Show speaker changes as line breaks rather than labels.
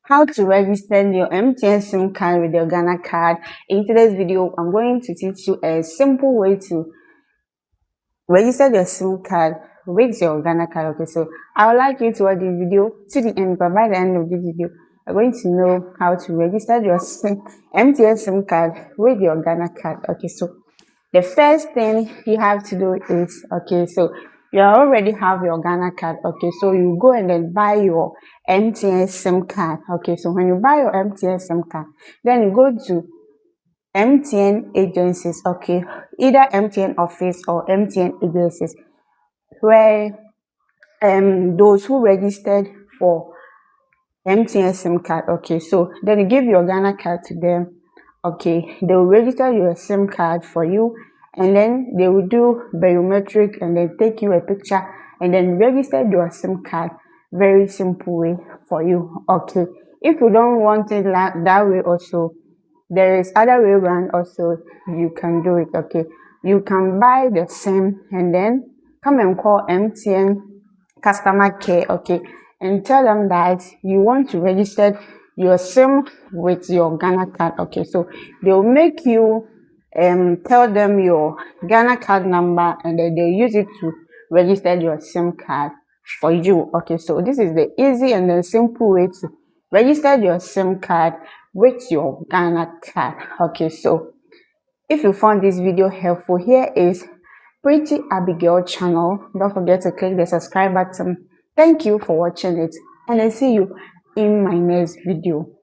How to register your MTN SIM card with your Ghana card. In today's video, I'm going to teach you a simple way to register your SIM card with your Ghana card. Okay, so I would like you to watch the video to the end, but by the end of the video, you're going to know how to register your MTN SIM card with your Ghana card. Okay, so the first thing you have to do is, okay, so you already have your Ghana card. Okay, so you go and then buy your MTN SIM card. Okay, so when you buy your MTN SIM card, then you go to MTN agencies. Okay, either MTN office or MTN agencies, where those who registered for MTN SIM card. Okay, so then you give your Ghana card to them. Okay, they will register your SIM card for you, and then they will do biometric and then take you a picture and then register your SIM card. Very simple way for you. Okay, if you don't want it that way also, there is other way around also. You can do it. Okay, you can buy the SIM and then come and call MTN customer care. Okay, and tell them that you want to register your SIM with your Ghana card. Okay, so they'll make you tell them your Ghana card number, and then they use it to register your SIM card for you. Okay, so this is the easy and the simple way to register your SIM card with your Ghana card. Okay, so if you found this video helpful, here is Pretty Abigail channel. Don't forget to click the subscribe button. Thank you for watching it, and I see you in my next video.